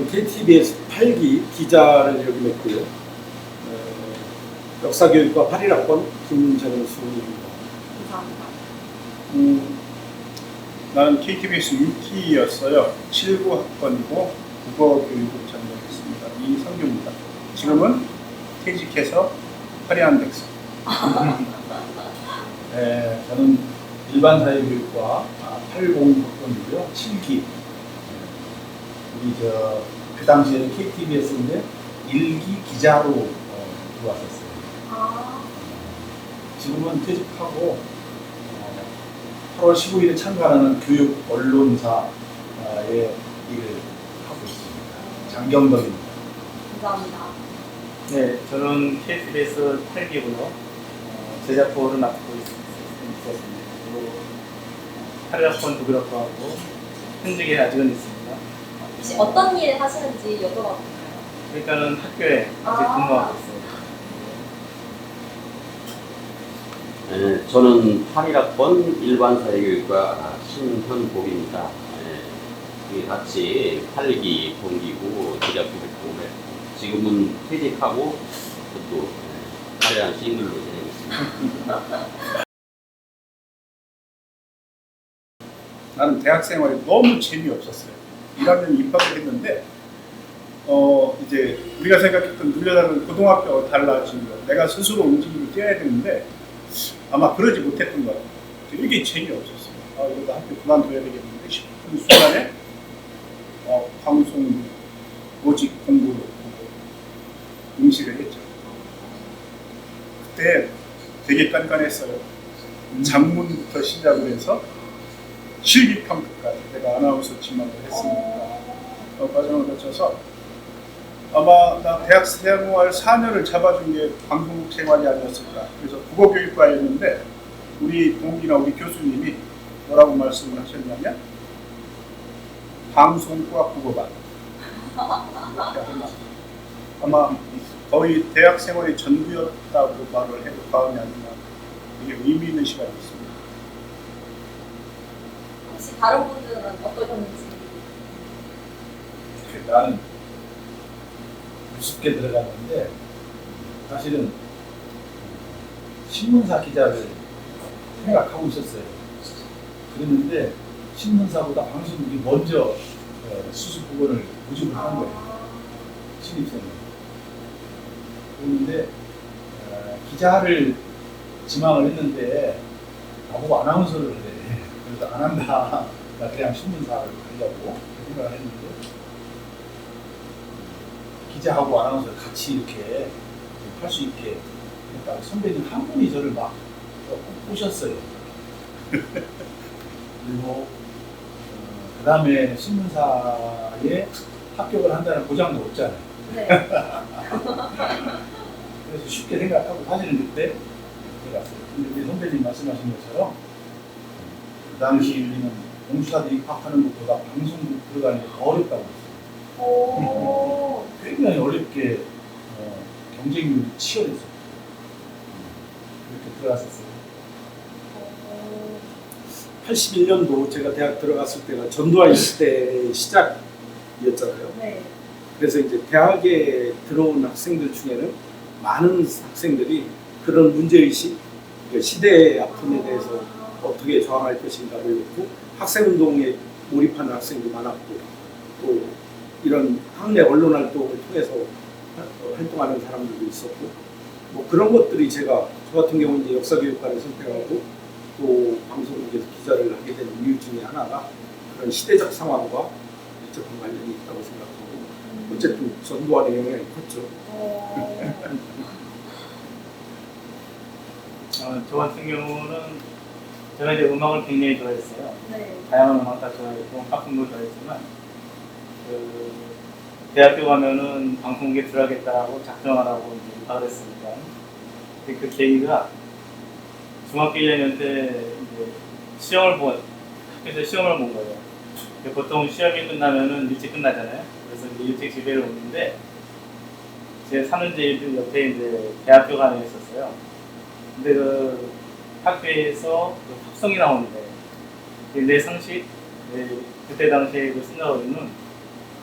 KTBS 8기 기자를 여기 맺고요. 역사교육과 8.1학번 김정수입니다. 감사합니다. 나는 KTBS 6기였어요. 79학번이고 국어교육을 전공했습니다. 이성규입니다. 지금은 퇴직해서 화려한 백수. 네, 저는 일반사회교육과 80학번이고요. 7기. 우리 그 당시에는 KTBS인데 1기 기자로 들어왔었어요. 지금은 퇴직하고 8월 15일에 참가하는 교육 언론사의 일을 하고 있습니다. 장경덕입니다. 감사합니다. 네, 저는 KTBS 8기고요. 제작부를 맡고 있었습니다. 그리고 8학번 독일학과 하고 현직에 아직은 있습니다. 혹시 어떤 일 하시는지 여쭤봐도 될까요? 그러니까는 학교에 아직 근무하고 있어요. 네, 저는 8.1학번 일반사회교육과 신현복입니다. 네, 같이 8기 동기고 제작부를 했고 지금은 퇴직하고 또 화려한 싱글로 지내고 있습니다. 나는 대학 생활이 너무 재미없었어요. 1학년 입학을 했는데 이제 우리가 생각했던 눌려다는 고등학교와 달라진 거, 내가 스스로 움직이고 뛰어야 되는데 아마 그러지 못했던 것 같아요. 되게 재미없었어요. 이러다 학교 그만둬야 되겠는데 싶은 순간에 방송 모집 공부를 보고 응시를 했죠. 그때 되게 깐깐했어요. 장문부터 시작을 해서 실기평가까지 내가 아나운서 지망을 했으니까 과정을 거쳐서 아마 나 대학 생활 4년을 잡아준 게 방송국 생활이 아니었을까. 그래서 국어교육과였는데 우리 동기나 우리 교수님이 뭐라고 말씀을 하셨냐면 방송과 국어반. 아마 거의 대학 생활이 전부였다고 말을 해도 과언이 아니라 되게 의미 있는 시간이었습니다. 혹시 다른 분들은 어떠셨는지? 나는 우습게 들어갔는데 사실은 신문사 기자를 생각하고 있었어요. 그랬는데 신문사보다 방송국이 먼저 수습 부분을 모집을 한 거예요. 신입생을. 그런데 기자를 지망을 했는데 나보고 아나운서를 해. 그래서 안 한다. 나 그냥 신문사를 가려고 생각을 했는데 기자하고 아나운서를 같이 이렇게 할 수 있게 그러니까 선배님 한 분이 저를 막 꼬셨어요. 그리고 그 다음에 신문사에 합격을 한다는 보장도 없잖아요. 네. 그래서 쉽게 생각하고 사실은 그때 들어갔어요. 근데 우리 선배님 말씀하신 것처럼 그 당시 우리는 공수사대 입학하는 것보다 방송국 들어가는 게 더 어렵다고 했어요. 오. 굉장히 어렵게 경쟁률이 치열했어요. 그렇게 들어갔었어요. 81년도 제가 대학 들어갔을 때가 전두환 시대의 시작이었잖아요. 네. 그래서 이제 대학에 들어온 학생들 중에는 많은 학생들이 그런 문제의식, 시대의 아픔에 대해서 어떻게 저항할 것인가 배웠고 학생운동에 몰입하는 학생도 많았고 또 이런 학내 언론 활동을 통해서 활동하는 사람들도 있었고 뭐 그런 것들이 저 같은 경우는 이제 역사교육과를 선택하고 또 방송국에서 기자를 하게 된 이유 중에 하나가 그런 시대적 상황과 밀접한 관련이 있다고 생각하고 어쨌든 전두환의 영향이 컸죠. 저 같은 경우는 제가 이제 음악을 굉장히 좋아했어요. 네. 다양한 음악 다 좋아했고 팝송도 좋아했지만 대학교 가면은 방송국에 들어가겠다고 작정하라고 이제 입학을 했으니까 그 계기가 중학교 1학년 때 이제 학교에서 시험을 본 거예요. 보통 시험이 끝나면은 일찍 끝나잖아요. 그래서 이제 일찍 집에를 오는데 제 사는 집 옆에 이제 대학교가 하나 있었어요. 근데 그 학교에서 그 합성이 나오는데 내 상식, 그때 당시에 그 생각으로는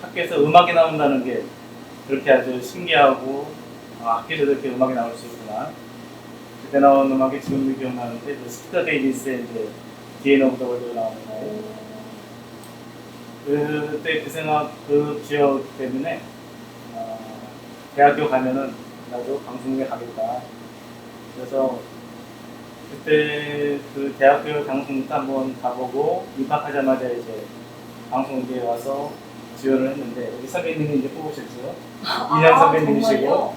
학교에서 음악이 나온다는 게 그렇게 아주 신기하고 학교에서 이렇게 음악이 나올 수 있구나. 그때 나온 음악이 지금도 기억나는데 그 스피터 데이비스의 이제 디엔 오브 더 월드 나오는데 그때 그 생각 그 기억 때문에 대학교 가면은 나도 방송국에 가겠다. 그래서 그때 그 대학교 방송국도 한번 가보고 입학하자마자 이제 방송국에 와서 지원을 했는데 여기 선배님이 이제 뽑으셨죠. 2년 선배님이시고 정말요?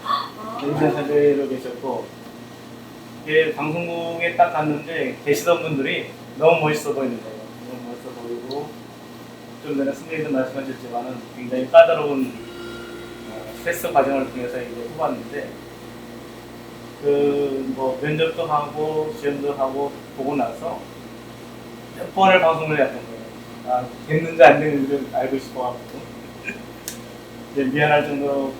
2년 선배로 계셨고 예, 방송국에 딱 갔는데 계시던 분들이 너무 멋있어 보이는 거예요. 너무 멋있어 보이고 좀 전에 선배님도 말씀하셨지만은 굉장히 까다로운 테스트 과정을 통해서 이제 뽑았는데 그 뭐 면접도 하고 시험도 하고 보고 나서 몇 번을 방송을 했던 거예요. 됐는지 안 됐는지 알고 싶어가지고 이제 미안할 정도로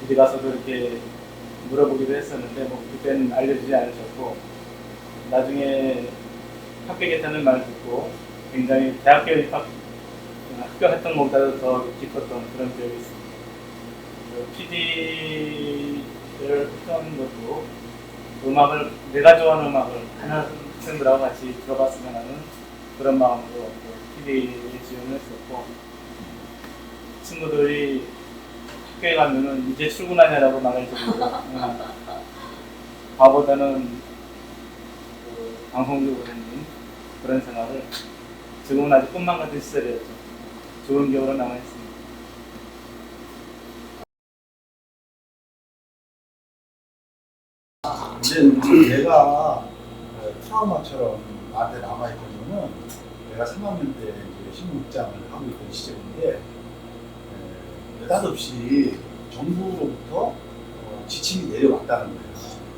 어디 가서도 이렇게 물어보기도 했었는데 뭐 그때는 알려주지 않으셨고 나중에 학교 겠다는 말 듣고 굉장히 대학교 입학 학교 했던 것보다도 더 깊었던 그런 기억이 있습니다. PD를 했던 것도 음악을 내가 좋아하는 음악을 다른 학생들하고 같이 들어봤으면 하는 그런 마음으로 PD에 지원을 했었고 친구들이 학교에 가면은 이제 출근하냐라고 말할 정도로 과보다는 그 방송국으로 있는 그런 생활을 지금은 아주 꿈만 같은 시절이었죠. 좋은 기억으로 남아있습니다. 이제 내가 트라우마처럼 나한테 남아있던 거는 내가 3학년 때 신문장을 하고 있던 시절인데 느닷없이 정부로부터 지침이 내려왔다는 거예요.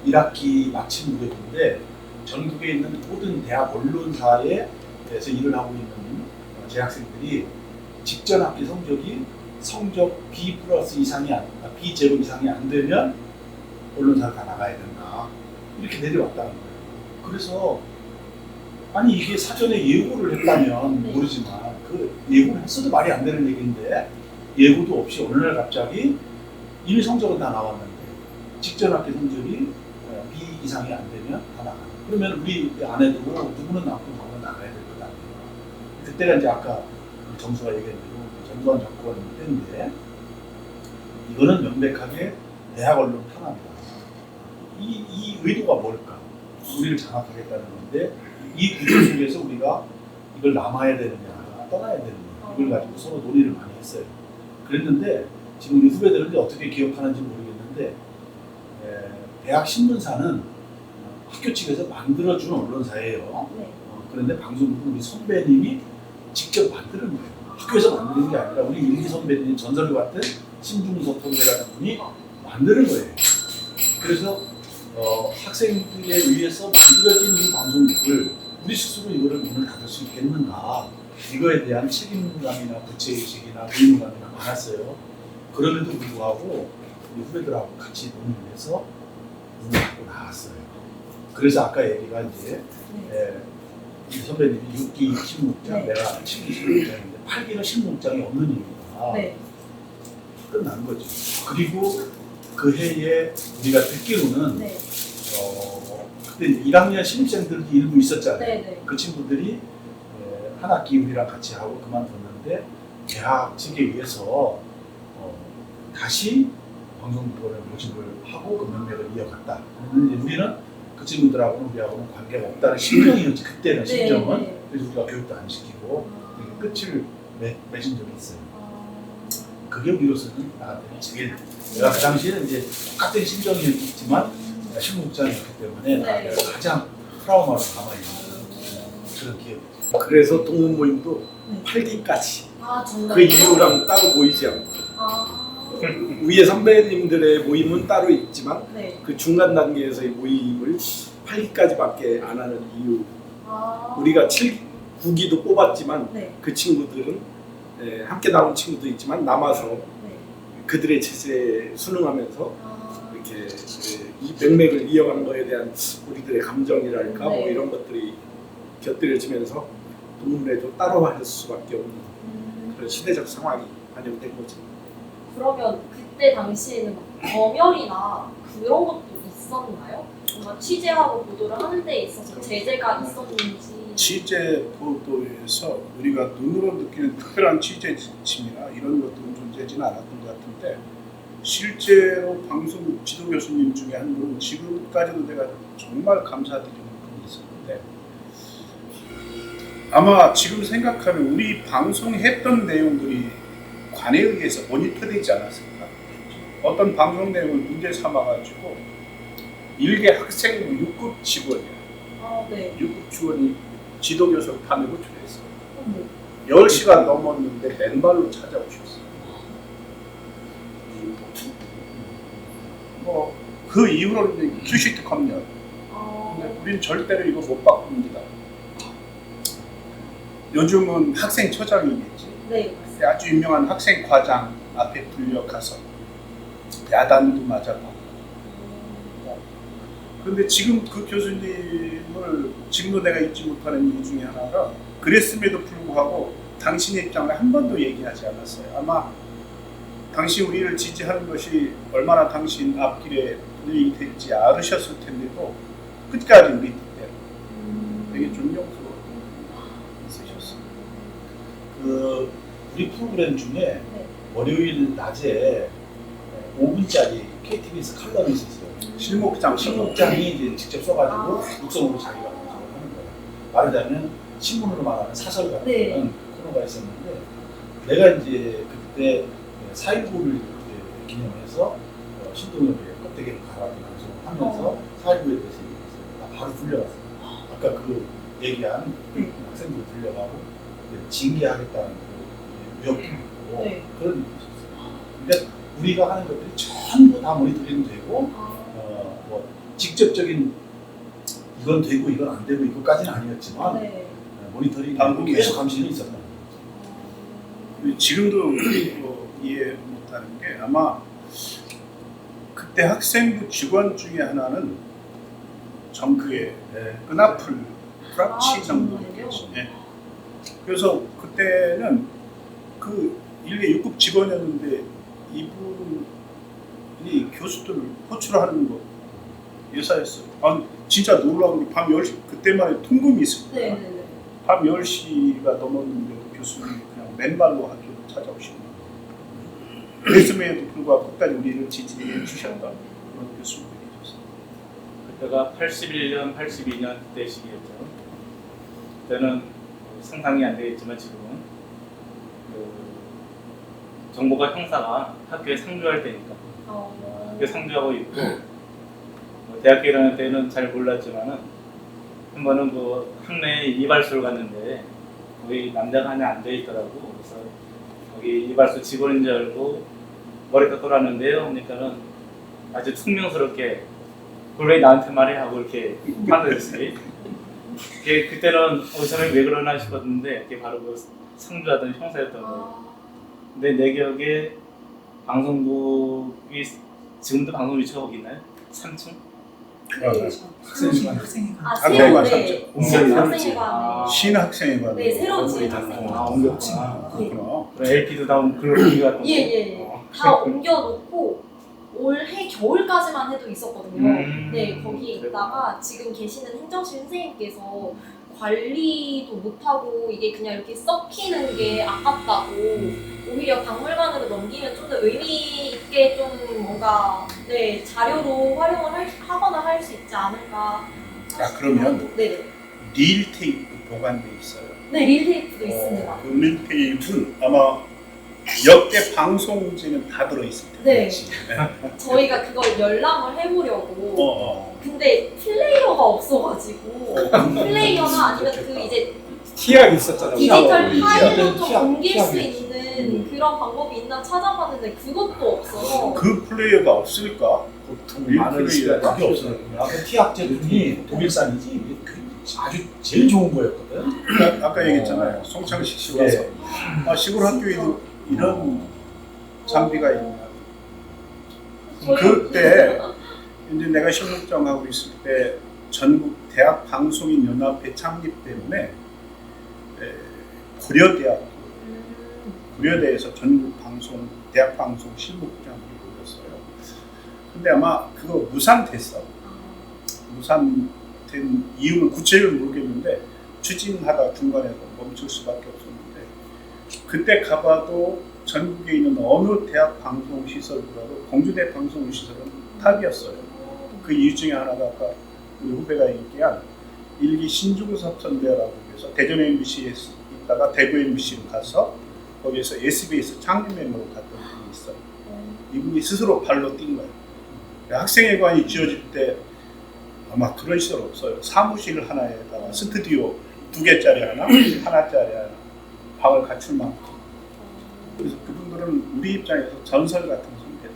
1학기 마침 무렵인데 전국에 있는 모든 대학 언론사에서 일을 하고 있는 재학생들이 직전 학기 성적이 성적 B 플러스 이상이 B 제로 이상이 안 되면 언론사를 다 나가야 된다. 이렇게 내려왔다는 거예요. 그래서 아니 이게 사전에 예고를 했다면 네. 모르지만 그 예고를 했어도 말이 안 되는 얘기인데 예고도 없이 어느 날 갑자기 이미 성적은 다 나왔는데 직전 학기 성적이 B 이상이 안 되면 다 나가요. 그러면 우리 아내도 누구는 남고 누구는 나가야 될 것 아니에요. 그때가 이제 아까 정수가 얘기한 대로 전두환 정권 때인데 이거는 명백하게 대학 언론 탄압이다. 이 의도가 뭘까? 우리를 장악하겠다는 건데 이 구조 속에서 우리가 이걸 남아야 되느냐 떠나야 되느냐 이걸 가지고 서로 논의를 많이 했어요. 그랬는데 지금 우리 후배들은 어떻게 기억하는지 모르겠는데 대학 신문사는 학교 측에서 만들어준 언론사예요. 네. 그런데 방송국은 우리 선배님이 직접 만드는 거예요. 학교에서 만드는 게 아니라 우리 일기 선배님 전설과 같은 신중섭 선배라는 분이 만드는 거예요. 그래서 학생들에 의해서 만들어진 이 방송국을 우리 스스로 이거를 문을 닫을 수 있겠는가 이거에 대한 책임감이나 부채의식이나 의무감이나 많았어요. 그럼에도 불구하고 우리 후배들하고 같이 논의를 해서 문을 닫고 나왔어요. 그래서 아까 얘기가 이제 이 선배님이 6기 신문국장, 네. 내가 7기 신문국장인데 8기는 신문국장이 없는 이유가 네. 끝난 거지. 그리고 그 해에 우리가 듣기로는 네. 그때 1학년 신입생들도 일부 있었잖아요. 네. 네. 그 친구들이 한 학기 우리랑 같이 하고 그만뒀는데 대학 측에 의해서 다시 방송국을 모집을 하고 그 명맥을 이어갔다. 그런데 우리는 그 친구들하고는 우리하고는 관계가 없다는 심정이었지. 그때는 네, 심정은. 네. 그래서 우리가 교육도 안 시키고 끝을 맺은 적이 있어요. 그게 우리로서는 나한테는 제일 내가 그 당시에는 이제 똑같은 심정이었지만 신문국장이었기 때문에 나한테 가장 트라우마로 남아있는 그런 기억. 그래서 동문 모임도 네. 8기까지 정말. 그 이후랑 따로 모이지 않고 위에 선배님들의 모임은 따로 있지만 네. 그 중간 단계에서의 모임을 8기까지밖에 안 하는 이유. 아. 우리가 9기도 뽑았지만 네. 그 친구들은 함께 나온 친구도 있지만 남아서 네. 그들의 체제에 순응하면서 아. 이렇게 이 맥맥을 이어간 거에 대한 우리들의 감정이랄까 뭐 네. 이런 것들이 곁들여지면서 동문회도 따로 할 수밖에 없는 그런 시대적 상황이 반영된 거죠. 그러면 그때 당시에는 막 검열이나 그런 것도 있었나요? 뭔가 취재하고 보도를 하는 데 있어서 제재가 있었는지. 취재 보도에서 우리가 눈으로 느끼는 특별한 취재 지침이나 이런 것들은 존재하지는 않았던 것 같은데 실제로 방송 지도 교수님 중에 한 분은 지금까지도 내가 정말 감사드리는 분이 있었는데 아마 지금 생각하면 우리 방송했던 내용들이 관에 의해서 모니터되지 않았을까. 어떤 방송 내용을 문제 삼아가지고 일개 학생부 6급 직원이야. 아, 네. 6급 직원이 지도교수 밤에 호출했어요. 어머. 10시간 넘었는데 맨발로 찾아오셨어요. 뭐 그 이후로는 큐시트 검열. 근데 우린 절대로 이거 못 바꿉니다. 요즘은 학생 처장이겠지. 네. 아주 유명한 학생 과장 앞에 불려가서 야단도 맞아봤고. 그런데 지금 그 교수님을 지금도 내가 잊지 못하는 이유 중에 하나가 그랬음에도 불구하고 당신의 입장을 한 번도 얘기하지 않았어요. 아마 당시 우리를 지지하는 것이 얼마나 당신 앞길에 불이익이 될지 알으셨을 텐데도 끝까지 우리 뜻대로 되게 존경스러워 있으셨어요. 그 우리 프로그램 중에 네. 월요일 낮에 5분짜리 KTBS 칼럼이 있었어요. 실목장이 이제 직접 써가지고 육성으로 자기가 하는 거예요. 말하자면 신문으로 말하는 사설 같은 네. 그런 코너가 있었는데 내가 이제 그때 4.19를 기념해서 신동엽의 껍데기를 갈아서 방송하면서 4.19에 대해서 얘기했어요. 나 바로 불려갔어요. 아까 그 얘기한 학생들 불려가고 징계하겠다는 그 위협 네. 그런 일이 있었어요. 그러니까 우리가 하는 것들이 전부 다 모니터링 되고 뭐 직접적인 이건 되고 이건 안 되고 이것까지는 아니었지만 네. 모니터링 당국에 계속 감시는 있었다. 지금도 이해 못하는 게 아마 그때 학생부 직원 중에 하나는 정크의 끈앞을 프락치 정도 됐지. 네. 그래서 그때는 그 일개 6급 직원이었는데 이분이 교수들을 호출하는 거 예사했어요. 아니 진짜 놀라운 게 밤 10시 그때만 해도 통금이 있을 거야. 네. 밤 10시가 넘었는데 교수님이 그냥 맨발로 학교로 찾아오시는 거예요. 그랬음에도 불구하고 끝까지 우리를 지지해 주셨다. 그런 교수님들이 있었어요. 그때가 81년, 82년 그때 시기였죠. 그때는 상상이 안 되겠지만 지금은 그 정보가 형사가 학교에 상주할 때니까 학교에 상주하고 있고 대학교 일하는 때는 잘 몰랐지만은 한 번은 그 학내에 이발소를 갔는데 거기 남자가 하나 앉아 있더라고. 그래서 거기 이발소 직원인 줄 알고 머리 깎으라는데요. 그러니까는 아주 퉁명스럽게 그걸 왜 나한테 말해 하고 이렇게 만들었어요. 그때는 저는 왜 그러나 싶었는데 그게 바로 그 상주하던 형사였던 거예요. 근데 내 기억에 방송국이 지금도 방송 위치가 거기 있나요? 3층? 학생회관. 학생회관 네. 학생회관. 신학생회관. 네, 새로 지은 학생회관. 옮겼지. 그렇구나. LP도 나온 그런 분위기 같은 거. 예. 다 옮겨놓고 올해 겨울까지만 해도 있었거든요. 네, 거기에 있다가 지금 계시는 행정실 선생님께서 관리도 못하고 이게 그냥 이렇게 썩히는 게 아깝다고 오히려 박물관으로 넘기면 좀 더 의미 있게 좀 뭔가 자료로 활용을 하거나 할 수 있지 않을까. 그러면 네, 릴 테이프 보관돼 있어요. 네 릴테이프도 있습니다. 그 릴 테이프는 아마 역대 방송제는 다 들어있을 텐데. 네. 저희가 그걸 열람을 해보려고. 근데 플레이어가 없어가지고 플레이어나 아니면 그 이제 티약이 있었잖아요. 디지털 파일로 좀 티약, 옮길 수 티약이 있는 그런 방법이 있나 찾아봤는데 그것도 없어서. 그 플레이어가 없을까? 보통 릴 많은 플레이어가 시간 그게 없어요. 그 티약 제품이 독일산이지 이게 아주 제일 좋은 거였거든. 아까 얘기했잖아요. 송창식 씨 와서 시골 학교에도 이런 장비가 있냐. 그때 이제 내가 실무장하고 있을 때 전국 대학 방송인 연합회 창립 때문에 고려대학교 고려대에서 전국 방송 대학 방송 실무국장이 올렸어요. 근데 아마 그거 무산됐어. 무산된 이유는 구체적으로 모르겠는데 추진하다 중간에서 멈출 수밖에 없었는데 그때 가봐도 전국에 있는 어느 대학 방송 시설보다도 공주대 방송 시설은 탑이었어요. 그 이유 중에 하나가 아까 우리 후배가 얘기한 일기 신중섭 선배라고 해서 대전 MBC에 있다가 대구 MBC로 가서 거기에서 SBS 창립멤버로 갔던 분이 있어요. 이분이 스스로 발로 뛴 거예요. 학생회관이 지어질 때 아마 그런 시설 없어요. 사무실 하나에다가 스튜디오 2개짜리 하나짜리 하나, 방을 갖출 만큼. 그래서 그분들은 우리 입장에서 전설 같은 선배들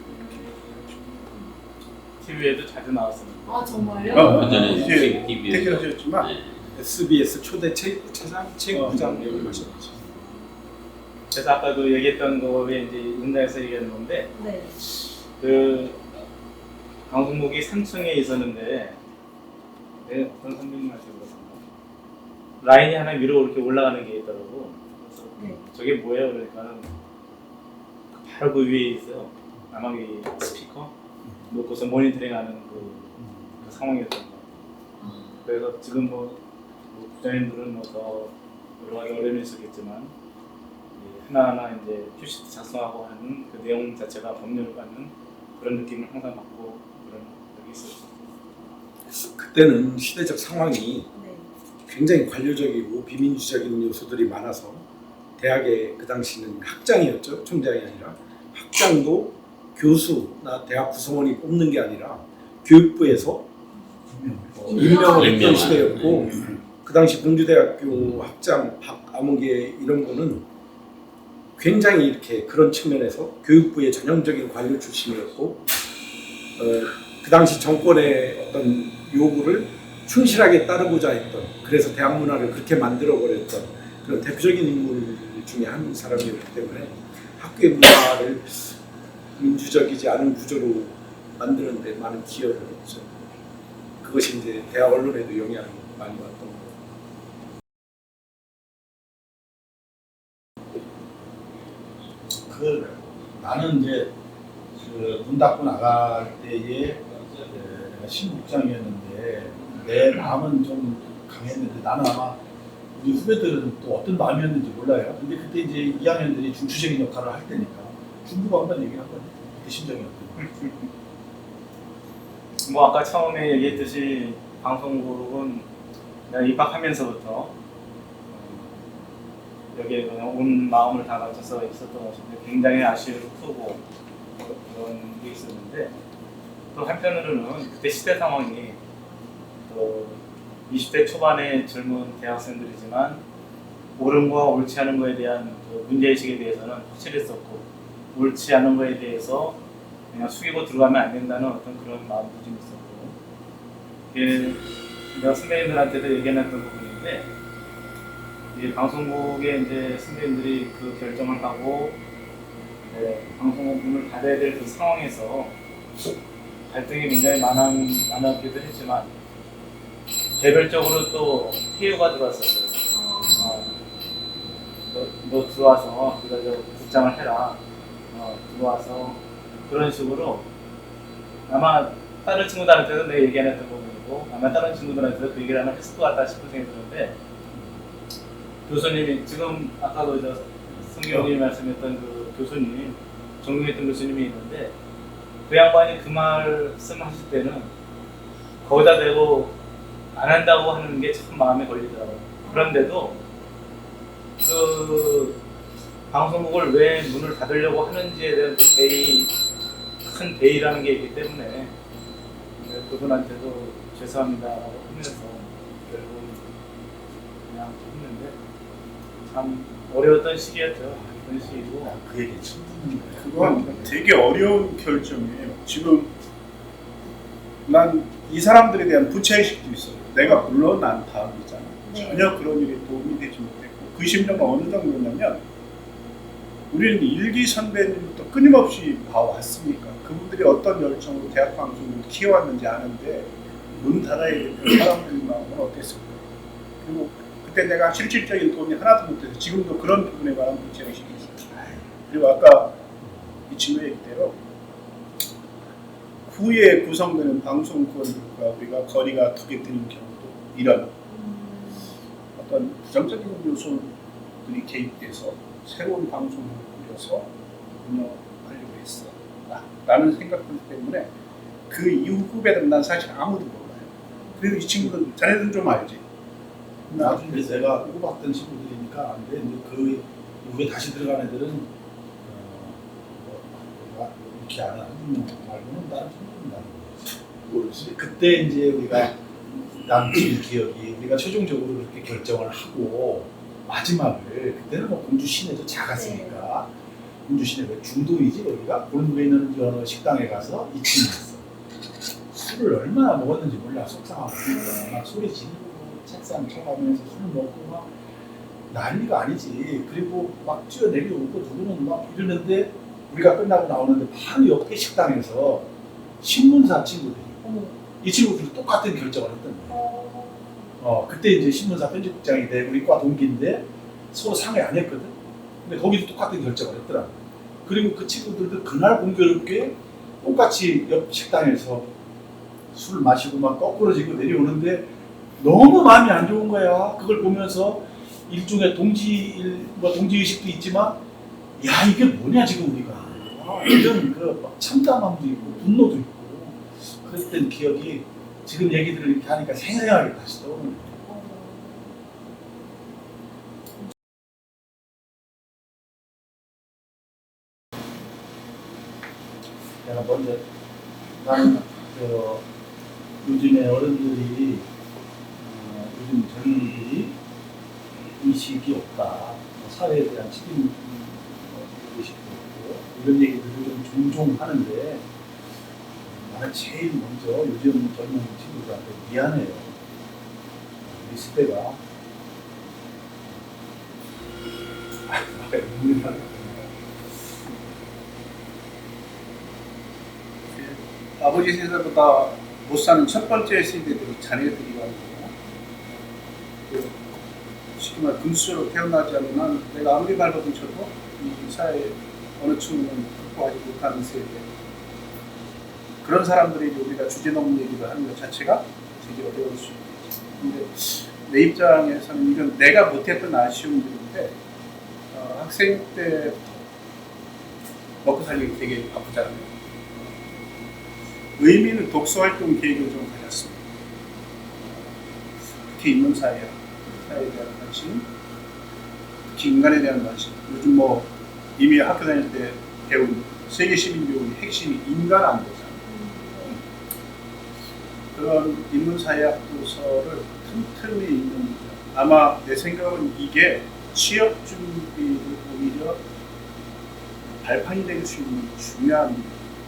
이렇게 TV에도 자주 나왔습니다. 아 정말요? 그전에 이제 TV에서 퇴직하셨지만 SBS 초대 체육부장 역임하셨죠. 그래서 아까도 얘기했던 거에 이제 현장에서 얘기하는 건데 네. 그 방송국이 3층에 있었는데 네, 어떤 선배님한테 물었습니다. 라인이 하나 위로 이렇게 올라가는 게 있더라고. 그래서 네. 저게 뭐예요? 그러니까는 바로 그 위에 있어요. 남아기 스피커 놓고서 모니터링하는 그 상황이었던 것 같아요. 그래서 지금 뭐 부장님들은 뭐 더 여러 가지 어려움이 있었겠지만 하나하나 이제 큐시트 작성하고 하는 그 내용 자체가 법률을 받는 그런 느낌을 항상 받고 그런 적이 있었죠. 그때는 시대적 상황이 네. 굉장히 관료적이고 비민주적인 요소들이 많아서 대학의 그 당시는 학장이었죠. 총장이 아니라 학장도 교수나 대학 구성원이 뽑는 게 아니라 교육부에서 임명을 했던 임명을. 시대였고 그 당시 공주대학교 학장 박아무개 이런 분은 굉장히 이렇게 그런 측면에서 교육부의 전형적인 관료 출신이었고 그 당시 정권의 어떤 요구를 충실하게 따르고자 했던 그래서 대학 문화를 그렇게 만들어 버렸던 그런 대표적인 인물 중에 한 사람이었기 때문에 학교의 문화를 민주적이지 않은 구조로 만드는 데 많은 기여를 했죠. 그것이 이제 대학 언론에도 영향을 많이 왔던 거예요. 나는 이제 그 문 닫고 나갈 때에 내가 신국장이었는데 내 마음은 좀 강했는데 나는 아마 우리 후배들은 또 어떤 마음이었는지 몰라요. 근데 그때 이제 2학년들이 중추적인 역할을 할 때니까 중부가 한번 얘기를 한 거예요. 그 심정이 어떤지. 뭐 아까 처음에 얘기했듯이 방송국은 내가 입학하면서부터 여기에 그냥 온 마음을 다 바쳐서 있었던 것인데 굉장히 아쉬움이 크고 그런 게 있었는데 또 한편으로는 그때 시대 상황이 또 20대 초반의 젊은 대학생들이지만 옳은과 옳지 않은 거에 대한 그 문제의식에 대해서는 확실했었고 옳지 않은 거에 대해서 그냥 숙이고 들어가면 안 된다는 어떤 그런 마음도 좀 있었고 예, 내가 선배님들한테도 얘기해놨던 부분인데 이 방송국에 이제 선배님들이 그 결정을 하고 방송국 문을 닫아야 될 그 상황에서 갈등이 굉장히 많았기도 했지만 개별적으로 또 회유가 들어왔었어요. 너 들어와서 네가 저 국장을 해라. 들어와서 그런 식으로 아마 다른 친구들한테도 내가 얘기 안 했던 부분이고 아마 다른 친구들한테도 그 얘기를 아마 했을 것 같다 싶은 생각이 드는데 교수님이 지금 아까도 저 성경님이 말씀했던 그 교수님 존경했던 교수님이 있는데 그 양반이 그 말씀 하실 때는 거기다 대고 안 한다고 하는 게 참 마음에 걸리더라고요. 그런데도 그 방송국을 왜 문을 닫으려고 하는지에 대한 그 대의, 큰 대의라는 게 있기 때문에 그분한테도 죄송합니다라고 하면서 결국 그냥 했는데 참 어려웠던 시기였죠. 그런 시기고 그 얘기 처음 듣는 거예요. 그건 되게 어려운 결정이에요. 지금 난 이 사람들에 대한 부채의식도 있어요. 내가 물러난 다음이잖아. 네. 전혀 그런 일에 도움이 되지 못했고 그 심정은 어느 정도냐면 우리는 일기 선배님부터 끊임없이 봐왔으니까 그분들이 어떤 열정으로 대학 방송을 키워왔는지 아는데 문 닫아야 될 사람들 마음은 어땠을까. 그리고 그때 내가 실질적인 도움이 하나도 못해서 지금도 그런 부분에 관한 부채의식이 있어요. 그리고 아까 이 친구 얘기대로 후에 구성되는 방송권과 우리가 거리가 두게 되는 경우도 이런 어떤 부정적인 요소들이 개입돼서 새로운 방송을 꾸려서 운영하려고 했어 라는 생각들 때문에 그 이후 후배들은 난 사실 아무도 몰라요. 그래도 이 친구들 자네들은 좀 알지. 나중에 내가 뽑았던 친구들이니까 아는데 이제 그 이후에 다시 들어간 애들은 이렇게 아는 한명 말고는 다른 친구들은 나는 모르지. 그때 이제 우리가 남친 기억이 우리가 최종적으로 그렇게 결정을 하고 마지막을 그때는 뭐 공주 시내도 작았으니까 공주 시내 왜 중도이지 여기가 골목에 있는 어느 식당에 가서 2층이었어. 술을 얼마나 먹었는지 몰라. 속상하고 막 소리 지르고 책상 쳐가면서 술 먹고 막 난리가 아니지. 그리고 막 뛰어내려오고 누구는 막 이러는데 우리가 끝나고 나오는데 바로 옆에 식당에서 신문사 친구들이 이 친구들이 똑같은 결정을 했던 거예요. 그때 이제 신문사 편집국장이 돼 우리 과 동기인데 서로 상의 안 했거든. 근데 거기도 똑같은 결정을 했더라고. 그리고 그 친구들도 그날 공교롭게 똑같이 옆 식당에서 술 마시고 막 거꾸로지고 내려오는데 너무 마음이 안 좋은 거야. 그걸 보면서 일종의 동지의식도 있지만 야 이게 뭐냐 지금 우리가 이런 그 참담함도 있고 분노도 있고 그랬던 기억이 지금 얘기들을 이렇게 하니까 생생하게 다시 떠오르는 거예요. 내가 먼저 나는 요즘에 어른들이 요즘 젊은이들이 의식이 없다, 사회에 대한 책임 의식도 없고 이런 얘기들을 좀 종종 하는데 나는 제일 먼저 요즘 젊은 친구들한테 미안해요. 우리 시대가 눈물이 나요. 아버지 세대보다 못 사는 첫 번째 세대들이 자녀들이라는 거야. 쉽게 말해 금수저로 태어나지 않는 한 내가 아무리 발버둥 쳐도 이 사회 어느 층은 극복하지 못하는 세대. 그런 사람들이 우리가 주제 넘는 얘기를 하는 것 자체가 되게 어려울 수 있겠지. 근데 내 입장에서는 이건 내가 못했던 아쉬움들인데 학생 때 먹고 살기 되게 바쁘잖아요. 의미 있는 독서활동 계획을 좀 가졌습니다. 특히 인문사회, 사회에 대한 관심, 특히 인간에 대한 관심. 요즘 뭐 이미 학교 다닐 때 배운 세계 시민교육의 핵심이 인간 안보잖아요. 그런 인문사회학 도서를 틈틈이 읽는 아마 내 생각은 이게 취업 준비를 오히려 발판이 될 수 있는 중요한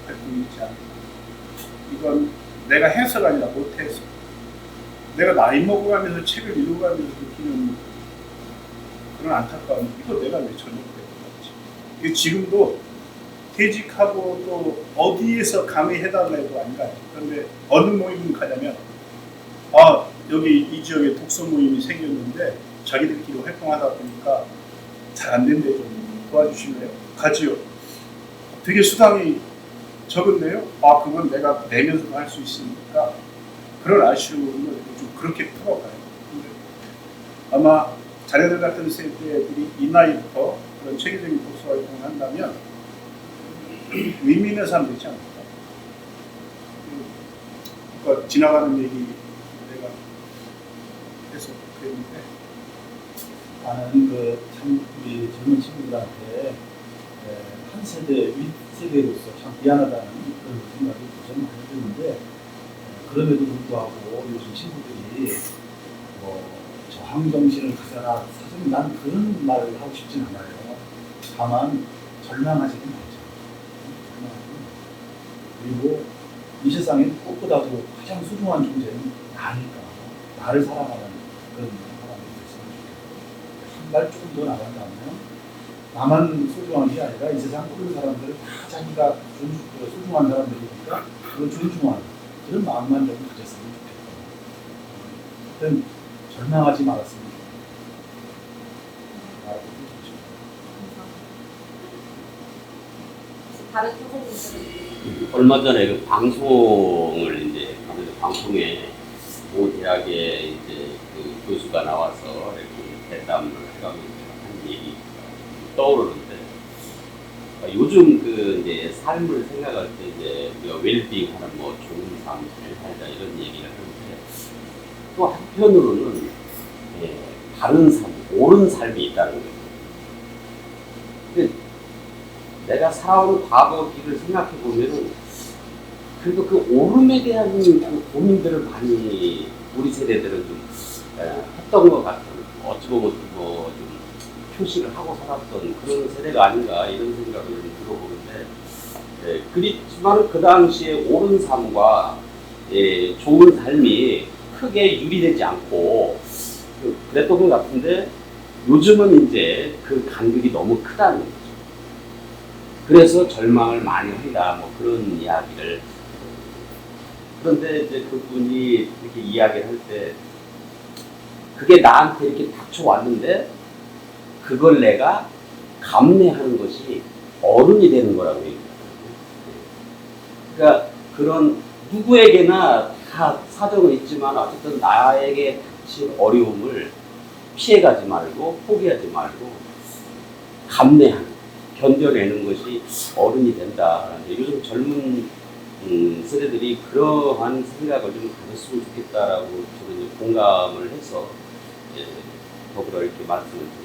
활동이지 않을까. 이건 내가 해서가 아니라 못해서 내가 나이 먹어가면서 책을 읽어가면서 느끼는 그런 안타까움. 이거 내가 왜 저녁 때 이게 지금도 퇴직하고 또 어디에서 강의해달라 해도 안 가요. 그런데 어느 모임을 가냐면 여기 이 지역에 독서 모임이 생겼는데 자기들끼리 활동하다 보니까 잘 안 된대. 좀 도와주실래요? 가지요. 되게 수당이 적은데요? 그건 내가 내면서 할 수 있으니까 그런 아쉬움을 좀 그렇게 풀어가요. 근데 아마 자네들 같은 세대들이 이 나이부터 그런 체계적인 독서 활동을 한다면 의미 있는 사람 되지 않을까? 그러니까 지나가는 얘기 내가 해서 그랬는데 나는 참 우리 젊은 친구들한테 한 세대 윗세대로서 참 미안하다는 그런 생각이 좀 많이 드는데 그럼에도 불구하고 요즘 친구들이 저항정신을 가져라 사실 난 그런 말을 하고 싶진 않아요. 다만 절망하지는 말자. 그리고 이 세상에 무엇보다도 가장 소중한 존재는 나니까 나를 사랑하는 그런 사람이 됐으면 좋겠고 한 발 조금 더 나간다면 나만 소중한 게 아니라 이 세상 모든 사람들을 다 자기가 소중한 사람들이니까 그걸 존중하는 그런 마음만 좀 가졌으면 좋겠다. 하여튼 절망하지 말았으면 좋겠다. 다른 선생님들은 얼마 전에 그 방송을 이제 방송에 모 대학의 이제 그 교수가 나와서 이렇게 대담을 해가면서 한 얘기 떠오르는데 요즘 그 이제 삶을 생각할 때 이제 우리가 웰빙하는 뭐 좋은 삶, 잘 살자 이런 얘기를 하는데 또 한편으로는 바른 삶, 옳은 삶이 있다는 거예요. 근데 내가 살아오는 과거 길을 생각해 보면은 그래도 그 오름에 대한 그 고민들을 많이 우리 세대들은 좀 했던 것 같은, 어찌 보면 뭐 좀 표시를 하고 살았던 그런 세대가 아닌가 이런 생각을 좀 들어보는데, 그렇지만 그 당시에 옳은 삶과 좋은 삶이 크게 유리되지 않고 그랬던 것 같은데 요즘은 이제 그 간극이 너무 크다는 거죠. 그래서 절망을 많이 한다, 뭐 그런 이야기를. 그런데 이제 그분이 이렇게 이야기를 할 때 그게 나한테 이렇게 닥쳐왔는데 그걸 내가 감내하는 것이 어른이 되는 거라고 얘기해요. 그러니까 그런 누구에게나 다 사정은 있지만 어쨌든 나에게 닥친 어려움을 피해가지 말고 포기하지 말고 감내하는, 견뎌내는 것이 어른이 된다. 요즘 젊은 세대들이 그러한 생각을 좀 가졌으면 좋겠다라고 저는 공감을 해서 더불어 이렇게 말씀을 드립니다.